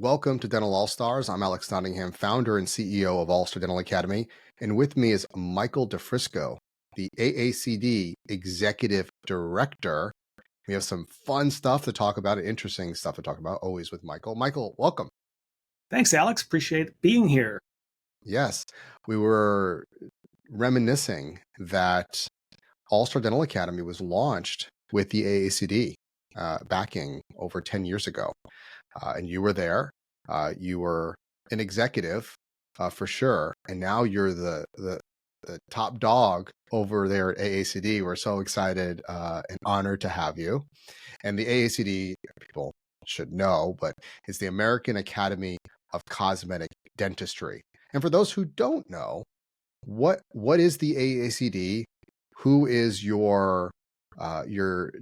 Welcome to Dental All Stars. I'm Alex Nottingham, founder and CEO of All Star Dental Academy. And with me is Michael DiFrisco, the AACD Executive Director. We have some fun stuff to talk about, interesting stuff to talk about, always with Michael. Michael, welcome. Thanks, Alex. Appreciate being here. Yes, we were reminiscing that All Star Dental Academy was launched with the AACD backing over 10 years ago. And you were there. You were an executive for sure, and now you're the top dog over there at AACD. We're so excited and honored to have you. And the AACD, people should know, but it's the American Academy of Cosmetic Dentistry. And for those who don't know, what is the AACD? Who is your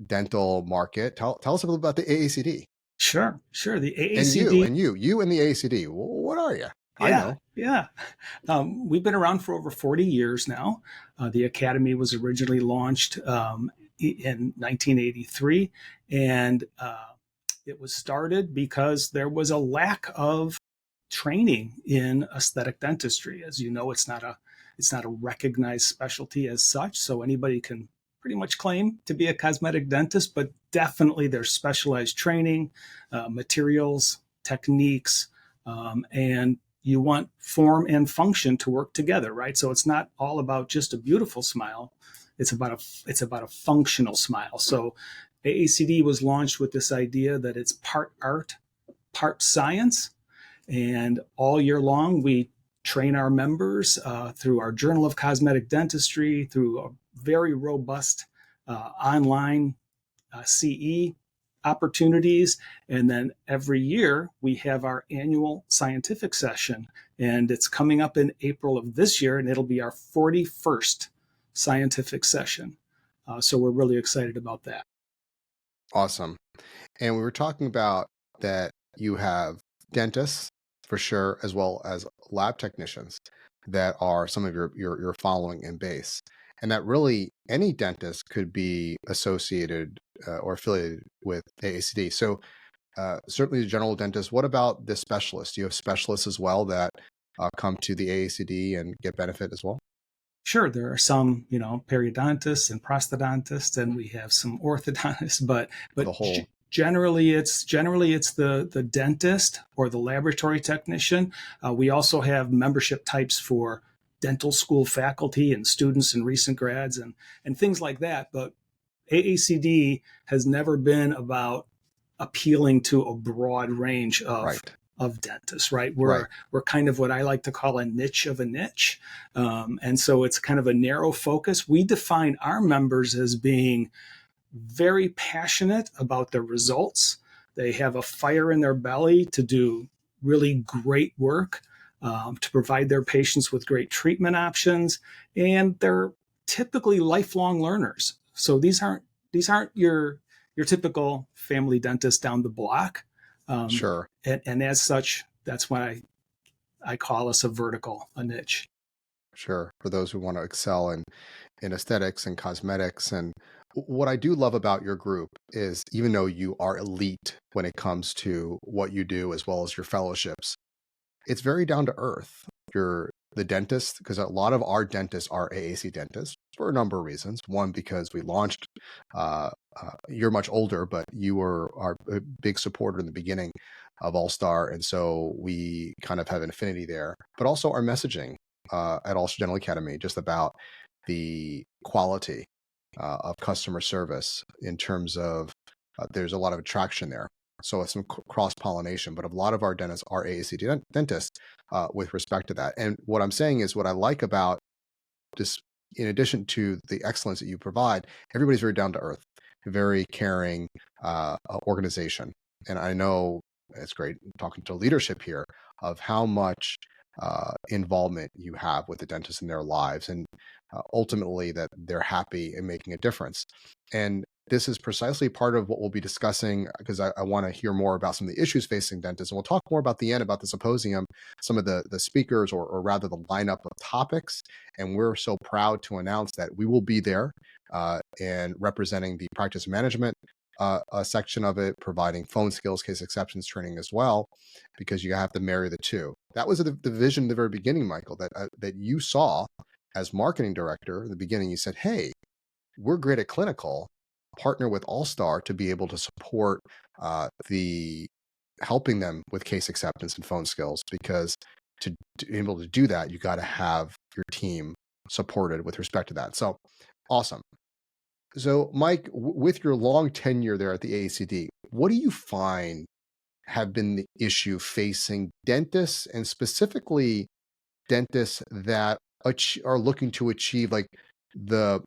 dental market? Tell us a little about the AACD. Sure. The And AACD. you and the AACD. What are you? I know. Yeah. We've been around for over 40 years now. The Academy was originally launched in 1983, and it was started because there was a lack of training in aesthetic dentistry. As you know, it's not a recognized specialty as such, so anybody can pretty much claim to be a cosmetic dentist, but definitely there's specialized training, materials, techniques, and you want form and function to work together, right? So it's not all about just a beautiful smile. It's about a functional smile. So AACD was launched with this idea that it's part art, part science, and all year long we train our members through our Journal of Cosmetic Dentistry, through a very robust online CE opportunities. And then every year we have our annual scientific session, and it's coming up in April of this year, and it'll be our 41st scientific session. So we're really excited about that. Awesome. And we were talking about that you have dentists for sure, as well as lab technicians that are some of your following in base. And that really any dentist could be associated or affiliated with AACD. So certainly the general dentist. What about the specialists? Do you have specialists as well that come to the AACD and get benefit as well? Sure, there are some, periodontists and prosthodontists, and we have some orthodontists, but The whole generally it's the dentist or the laboratory technician. We also have membership types for dental school faculty and students and recent grads and things like that. But AACD has never been about appealing to a broad range right. of dentists, right? Right. We're kind of what I like to call a niche of a niche. And so it's kind of a narrow focus. We define our members as being very passionate about their results. They have a fire in their belly to do really great work, to provide their patients with great treatment options, and they're typically lifelong learners. So these aren't your typical family dentist down the block. Sure. And as such, that's why I call us a niche. Sure. For those who want to excel in aesthetics and cosmetics. And what I do love about your group is even though you are elite when it comes to what you do as well as your fellowships, it's very down to earth. You're the dentist, because a lot of our dentists are AAC dentists for a number of reasons. One, because we launched, you're much older, but you were our big supporter in the beginning of All Star. And so we kind of have an affinity there, but also our messaging at All Star Dental Academy, just about the quality of customer service in terms of there's a lot of attraction there. So it's some cross-pollination, but a lot of our dentists are AAC dentists with respect to that. And what I'm saying is what I like about this, in addition to the excellence that you provide, everybody's very down to earth, very caring organization. And I know it's great talking to leadership here of how much involvement you have with the dentists in their lives, and ultimately that they're happy and making a difference. And this is precisely part of what we'll be discussing, because I want to hear more about some of the issues facing dentists. And we'll talk more about the end about the symposium, some of the speakers, or rather the lineup of topics. And we're so proud to announce that we will be there and representing the practice management, a section of it providing phone skills, case acceptance training as well, because you have to marry the two. That was the vision in the very beginning, Michael, that you saw as marketing director. In the beginning, you said, "Hey, we're great at clinical. Partner with All Star to be able to support the helping them with case acceptance and phone skills, because to be able to do that, you got to have your team supported with respect to that." So awesome. So, Mike, with your long tenure there at the AACD, what do you find have been the issue facing dentists, and specifically dentists that are looking to achieve like the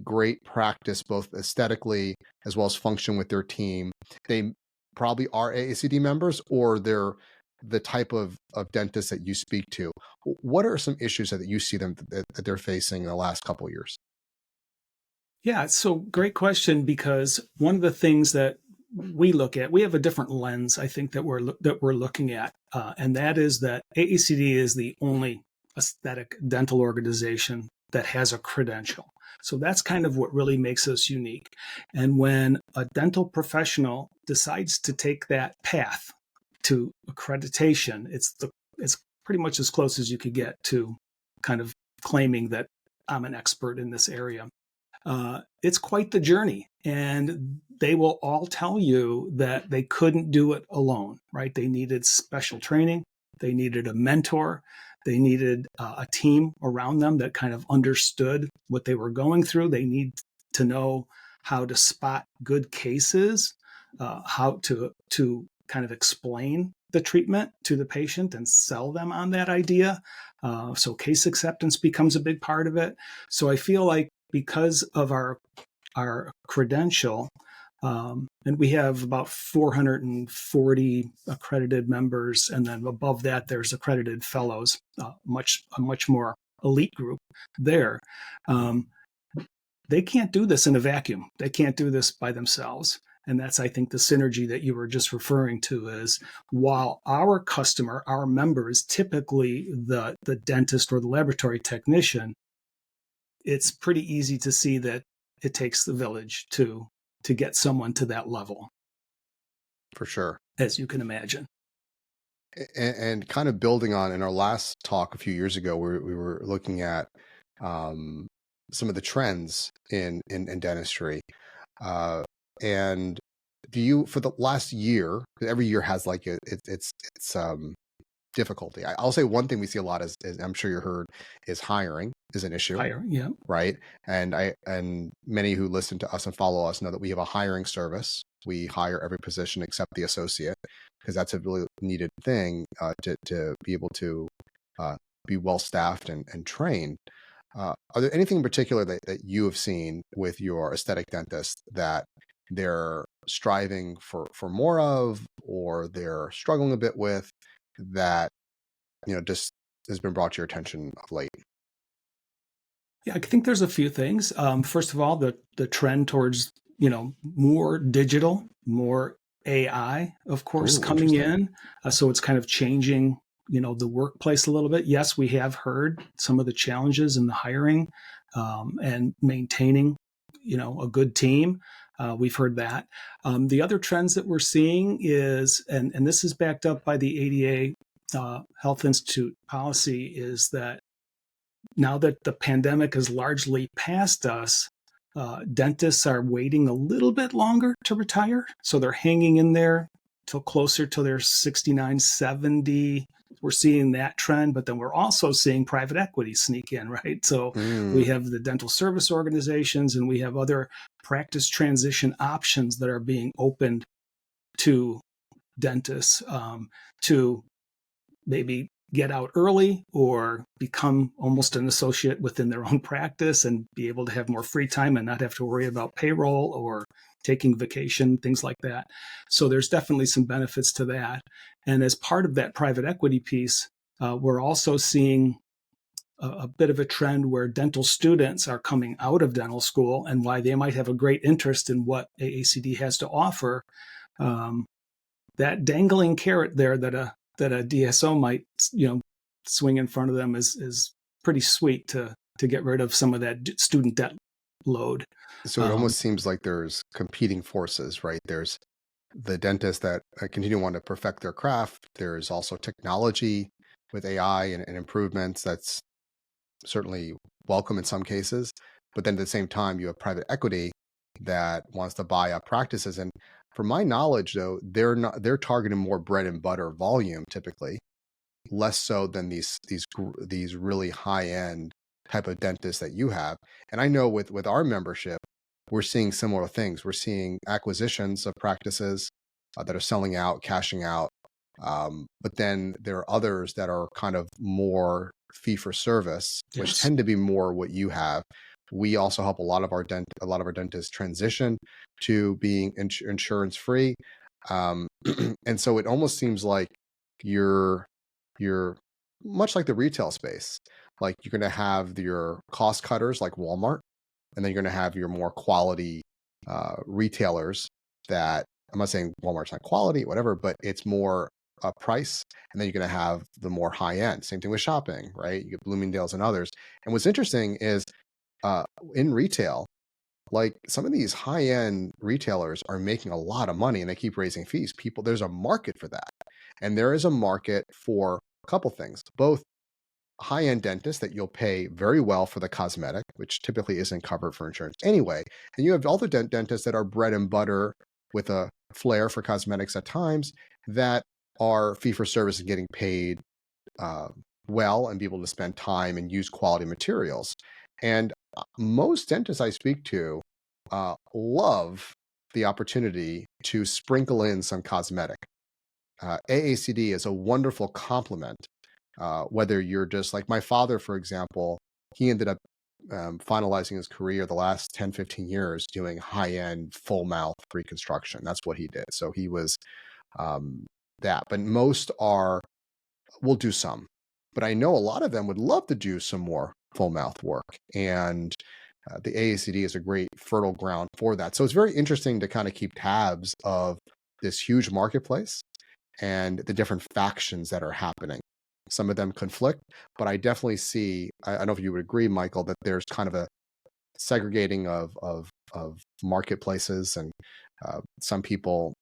great practice both aesthetically as well as function with their team? They probably are AACD members, or they're the type of dentist that you speak to. What are some issues that you see them that they're facing in the last couple of years? Yeah, so great question, because one of the things that we look at, we have a different lens, I think, that we're looking at, and that is that AACD is the only aesthetic dental organization that has a credential. So that's kind of what really makes us unique. And when a dental professional decides to take that path to accreditation, it's pretty much as close as you could get to kind of claiming that I'm an expert in this area. It's quite the journey. And they will all tell you that they couldn't do it alone, right? They needed special training, they needed a mentor, they needed a team around them that kind of understood what they were going through. They need to know how to spot good cases, how to kind of explain the treatment to the patient and sell them on that idea. So case acceptance becomes a big part of it. So I feel like because of our credential, and we have about 440 accredited members, and then above that there's accredited fellows, a much more elite group there. They can't do this in a vacuum. They can't do this by themselves. And that's, I think, the synergy that you were just referring to is, while our customer, our member, is typically the dentist or the laboratory technician, it's pretty easy to see that it takes the village to get someone to that level, For sure. as you can imagine. And kind of building on in our last talk a few years ago, we were looking at um, some of the trends in dentistry. Uh, and do you, for the last year, 'cause every year has like its difficulty. I'll say one thing we see a lot is I'm sure you heard, is hiring is an issue, Higher, yeah. right? And many who listen to us and follow us know that we have a hiring service. We hire every position except the associate, because that's a really needed thing to be able to uh, be well staffed and trained. Are there anything in particular that you have seen with your aesthetic dentist that they're striving for more of, or they're struggling a bit with, that just has been brought to your attention of late? Yeah, I think there's a few things. First of all, the trend towards more digital, more AI, of course, Oh, coming interesting. in. So it's kind of changing the workplace a little bit. Yes, we have heard some of the challenges in the hiring and maintaining a good team. We've heard that. The other trends that we're seeing is, and this is backed up by the ADA Health Institute policy, is that now that the pandemic is largely past us, dentists are waiting a little bit longer to retire. So they're hanging in there till closer to their 69, 70. We're seeing that trend, but then we're also seeing private equity sneak in, right? So we Mm, have the dental service organizations, and we have other practice transition options that are being opened to dentists, to maybe get out early or become almost an associate within their own practice and be able to have more free time and not have to worry about payroll or taking vacation, things like that. So there's definitely some benefits to that. And as part of that private equity piece, we're also seeing a bit of a trend where dental students are coming out of dental school, and why they might have a great interest in what AACD has to offer. Um, that dangling carrot there that a DSO might swing in front of them is pretty sweet to get rid of some of that student debt load. So it Um, almost seems like there's competing forces, right? There's the dentists that continue to want to perfect their craft. There's also technology with AI and improvements that's certainly welcome in some cases. But then at the same time, you have private equity that wants to buy up practices. And from my knowledge, though, they're targeting more bread and butter volume typically, less so than these really high end type of dentists that you have. And I know with our membership, we're seeing similar things. We're seeing acquisitions of practices that are selling out, cashing out. But then there are others that are kind of more fee for service, which yes. tend to be more what you have. We also help a lot of our dentists transition to being insurance free, and so it almost seems like you're you're much like the retail space. Like you're going to have your cost cutters like Walmart, and then you're going to have your more quality retailers that I'm not saying Walmart's not quality, whatever, but it's more price. And then you're going to have the more high end. Same thing with shopping, right? You get Bloomingdale's and others. And what's interesting is uh, in retail, like some of these high end retailers are making a lot of money and they keep raising fees. People, there's a market for that. And there is a market for a couple things, both high end dentists that you'll pay very well for the cosmetic, which typically isn't covered for insurance anyway. And you have other dentists that are bread and butter with a flair for cosmetics at times that are fee for service and getting paid uh, well and be able to spend time and use quality materials. And most dentists I speak to love the opportunity to sprinkle in some cosmetic. AACD is a wonderful complement. Whether you're just like my father, for example, he ended up finalizing his career the last 10, 15 years doing high end full mouth reconstruction. That's what he did. So he was um, that. But most are will do some. But I know a lot of them would love to do some more full mouth work. And the AACD is a great fertile ground for that. So it's very interesting to kind of keep tabs of this huge marketplace and the different factions that are happening. Some of them conflict, but I definitely see, I don't know if you would agree, Michael, that there's kind of a segregating of marketplaces, and some people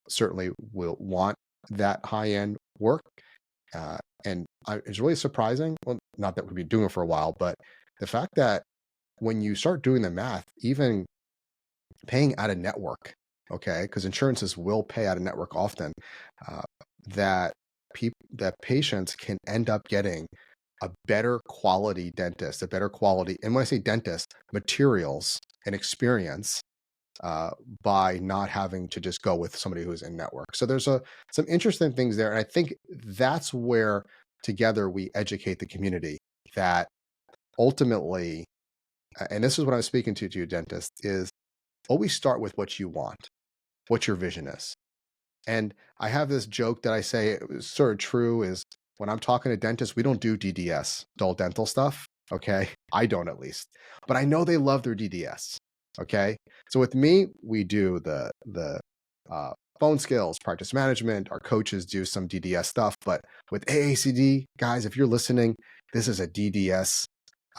certainly will want that high end work, and it's really surprising. Well, not that we've been doing it for a while, but the fact that when you start doing the math, even paying out of network, okay, because insurances will pay out of network often, uh, that that patients can end up getting a better quality dentist, a better quality, and when I say dentist, materials and experience uh, by not having to just go with somebody who's in network. So there's some interesting things there, and I think that's where together we educate the community that ultimately, and this is what I'm speaking to you, dentist, is always start with what you want, what your vision is. And I have this joke that I say is sort of true is when I'm talking to dentists, we don't do DDS, dull dental stuff. Okay. I don't at least. But I know they love their DDS. Okay. So with me, we do the uh, phone skills, practice management. Our coaches do some DDS stuff. But with AACD, guys, if you're listening, this is a DDS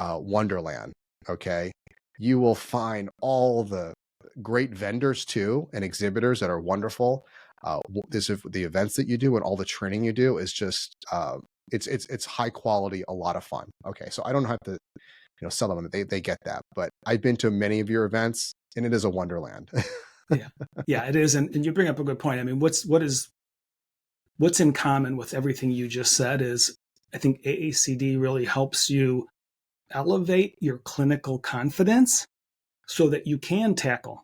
wonderland. Okay. You will find all the great vendors too and exhibitors that are wonderful. This the events that you do and all the training you do is just it's high quality, a lot of fun. Okay, so I don't have to sell them; they get that. But I've been to many of your events, and it is a wonderland. Yeah, yeah, it is, and you bring up a good point. I mean, what's in common with everything you just said is I think AACD really helps you elevate your clinical confidence so that you can tackle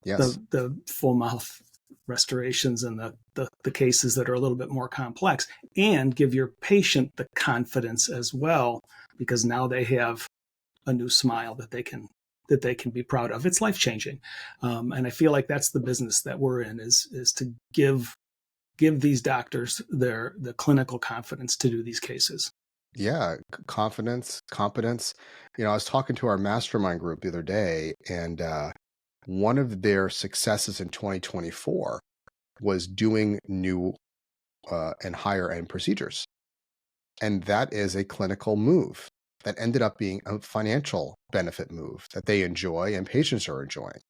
Yes. the full mouth restorations and the cases that are a little bit more complex, and give your patient the confidence as well, because now they have a new smile that they can be proud of. It's life changing, and I feel like that's the business that we're in is to give these doctors the clinical confidence to do these cases. Yeah, confidence, competence. I was talking to our mastermind group the other day, and one of their successes in 2024 was doing new and higher end procedures. And that is a clinical move. that ended up being a financial benefit move that they enjoy and patients are enjoying.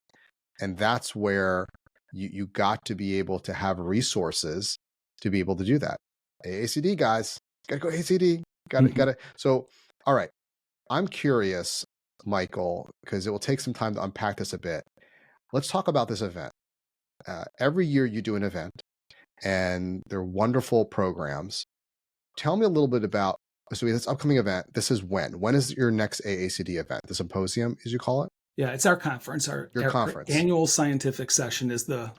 And that's where you got to be able to have resources to be able to do that. AACD guys, gotta go AACD. Mhm. Gotta. So, all right. I'm curious, Michael, because it will take some time to unpack this a bit. Let's talk about this event. Every year you do an event, and they're wonderful programs. Tell me a little bit about this upcoming event. This is when? When is your next AACD event? The symposium, as you call it? Yeah, it's our conference. Your Our conference. annual scientific session Okay. is the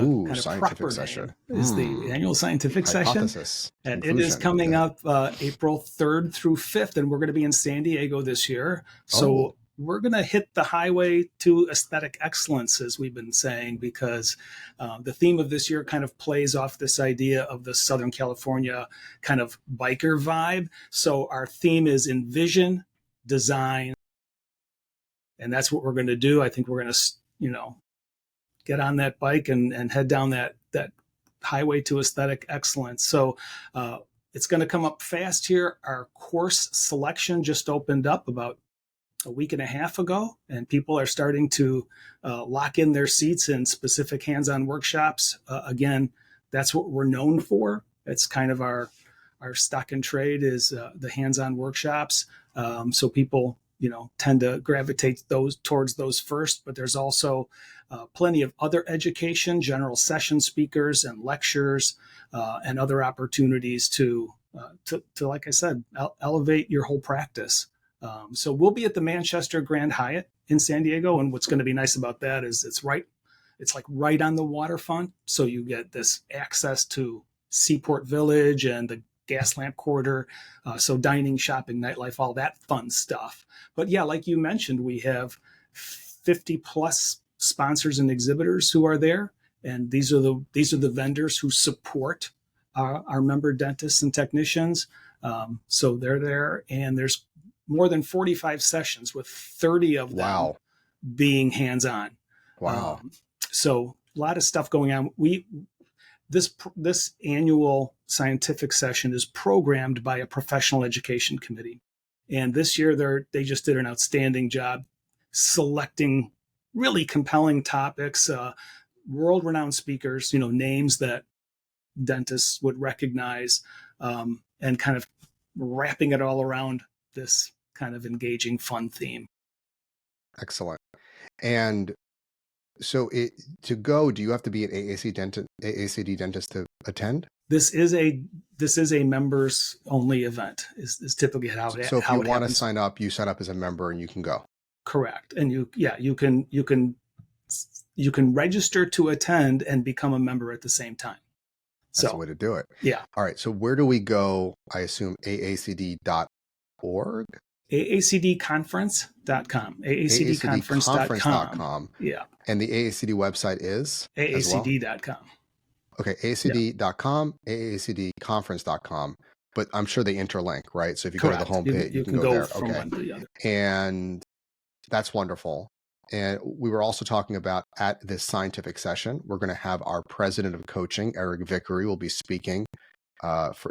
Ooh, kind of scientific proper session. name, is the annual scientific session. Hypothesis. And it is Conclusion. coming Okay. up April 3rd through 5th, and we're going to be in San Diego this year. Oh, So we're going to hit the highway to aesthetic excellence, as we've been saying, because the theme of this year kind of plays off this idea of the Southern California kind of biker vibe. So our theme is envision, design, and that's what we're going to do. I think we're going to, get on that bike and head down that highway to aesthetic excellence. So it's going to come up fast here. Our course selection just opened up about a week and a half ago, and people are starting to lock in their seats in specific hands-on workshops. Again, that's what we're known for. It's kind of our stock and trade is the hands-on workshops. So people, tend to gravitate towards those first. But there's also plenty of other education, general session speakers, and lectures, and other opportunities to like I said, elevate your whole practice. So we'll be at the Manchester Grand Hyatt in San Diego, and what's going to be nice about that is it's like right on the waterfront, so you get this access to Seaport Village and the Gaslamp Quarter, so dining, shopping, nightlife, all that fun stuff. But yeah, like you mentioned, we have 50 plus sponsors and exhibitors who are there, and these are the vendors who support our member dentists and technicians. So they're there, and there's more than 45 sessions with 30 of them wow. being hands-on. Wow. So a lot of stuff going on. This annual scientific session is programmed by a professional education committee, and this year they just did an outstanding job selecting really compelling topics, world-renowned speakers, names that dentists would recognize, and kind of wrapping it all around this kind of engaging, fun theme. Excellent. And so to go, do you have to be an AACD dentist to attend? This is a members only event. Is typically how So if you it want to happens. sign up, you sign up as a member and you can go. Correct, and you can register to attend and become a member at the same time. That's the So way to do it. yeah, All right. So where do we go? I assume aacd.org? aacdconference.com. aacdconference.com. aacdconference.com. Yeah, And the AACD website is as well? aacd.com. Okay, Yeah, aacd.com, aacdconference.com. But I'm sure they interlink, right? So if you go to the correct. homepage, you can go go there. from Okay. one to the other. And that's wonderful. And we were also talking about at this scientific session, we're going to have our president of coaching, Eric Vickery, will be speaking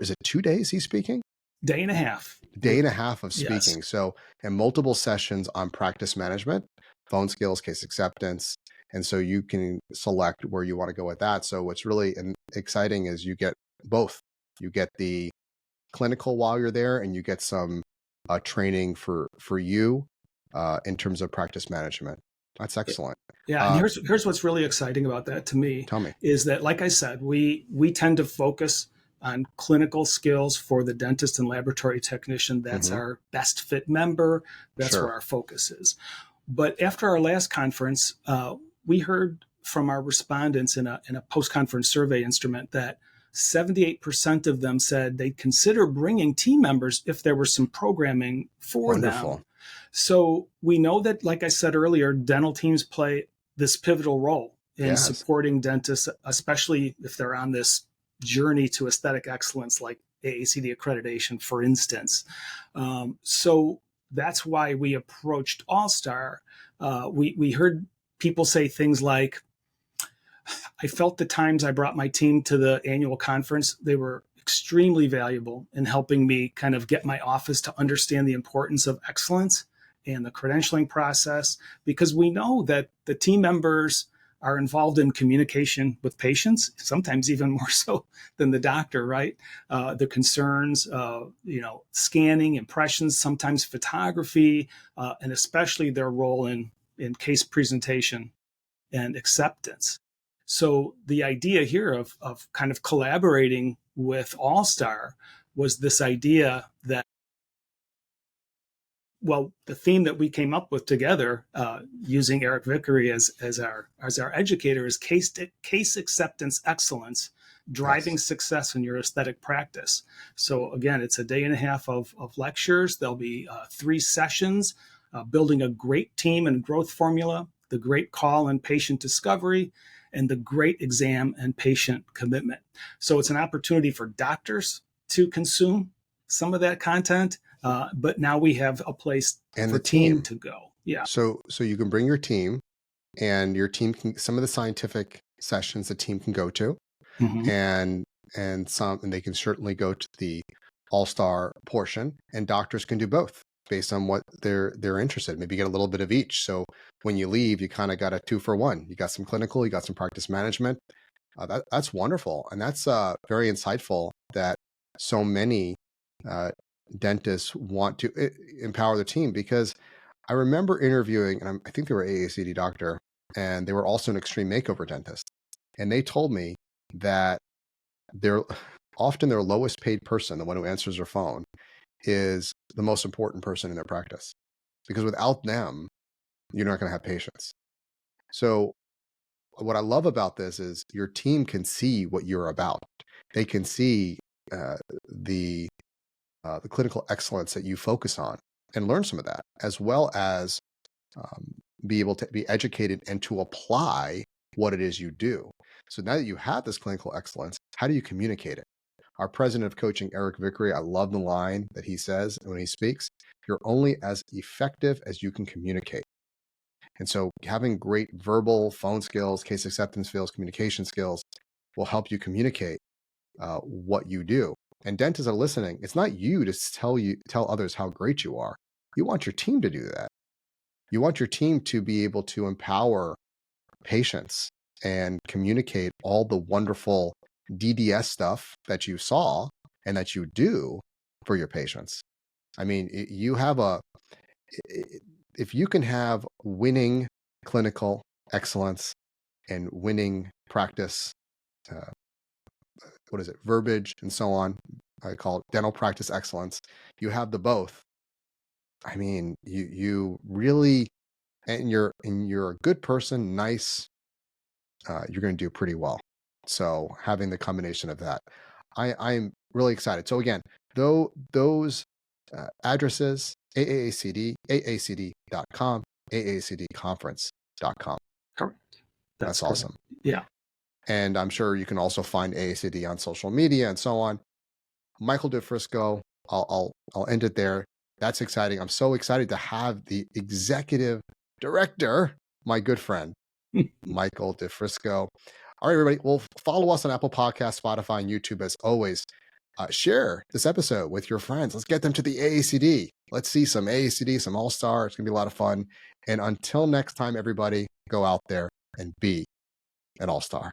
is it 2 days he's speaking? Day and a half. Day and a half of Yes. speaking. So, and multiple sessions on practice management, phone skills, case acceptance. And so you can select where you want to go with that. So what's really exciting is you get both. You get the clinical while you're there, and you get some training for you in terms of practice management. That's excellent. Yeah, and here's what's really exciting about that to me Tell me. is that, like I said, we tend to focus on clinical skills for the dentist and laboratory technician. That's our best fit member. That's Sure. where our focus is. But after our last conference, we heard from our respondents in a post-conference survey instrument that 78% of them said they'd consider bringing team members if there was some programming for Wonderful. them. So we know that, like I said earlier, dental teams play this pivotal role in Yes. supporting dentists, especially if they're on this journey to aesthetic excellence, like AACD accreditation, for instance. So that's why we approached All-Star. We heard people say things like, I felt the times I brought my team to the annual conference, they were extremely valuable in helping me kind of get my office to understand the importance of excellence and the credentialing process, because we know that the team members are involved in communication with patients, sometimes even more so than the doctor, right? The concerns, scanning, impressions, sometimes photography, and especially their role in case presentation and acceptance. So the idea here of kind of collaborating with All Star was this idea that, well, the theme that we came up with together, using Eric Vickery as our educator, is case acceptance excellence, driving Yes. success in your aesthetic practice. So again, it's a day and a half of lectures. There'll be 3 sessions, building a great team and growth formula, the great call and patient discovery, and the great exam and patient commitment. So it's an opportunity for doctors to consume some of that content, but now we have a place And for the team team. to go. Yeah. So you can bring your team, and your team can, some of the scientific sessions the team can go to, Mm-hmm. and and they can certainly go to the all-star portion, and doctors can do both based on what they're interested in. Maybe get a little bit of each. So when you leave, you kind of got a 2-for-1. You got some clinical, you got some practice management. That's wonderful, and that's very insightful that so many uh, dentists want to empower their team. Because I remember interviewing, and I think they were AACD doctor, and they were also an extreme makeover dentist, and they told me that they're often their lowest paid person, the one who answers their phone, is the most important person in their practice, because without them, you're not going to have patients. So what I love about this is your team can see what you're about. They can see uh, the the clinical excellence that you focus on, and learn some of that, as well as um, be able to be educated and to apply what it is you do. So now that you have this clinical excellence, how do you communicate it? Our president of coaching, Eric Vickery, I love the line that he says when he speaks: "You're only as effective as you can communicate." And so having great verbal, phone skills, case acceptance skills, communication skills will help you communicate what you do. And dentists are listening. It's not you to tell others how great you are. You want your team to do that. You want your team to be able to empower patients and communicate all the wonderful DDS stuff that you saw and that you do for your patients. I mean, if you can have winning clinical excellence and winning practice, uh, verbiage and so on, I call it dental practice excellence. You have the both. I mean, you really, and you're a good person, nice. You're going to do pretty well. So having the combination of that, I'm really excited. So again, though those addresses: AACD, aacd.com, aacdconference.com. Correct. That's Correct. awesome. Yeah. And I'm sure you can also find AACD on social media and so on. Michael DiFrisco, I'll end it there. That's exciting. I'm so excited to have the executive director, my good friend, Michael DiFrisco. All right, everybody. Well, follow us on Apple Podcasts, Spotify, and YouTube as always. Share this episode with your friends. Let's get them to the AACD. Let's see some AACD, some All-Star. It's going to be a lot of fun. And until next time, everybody, go out there and be an All-Star.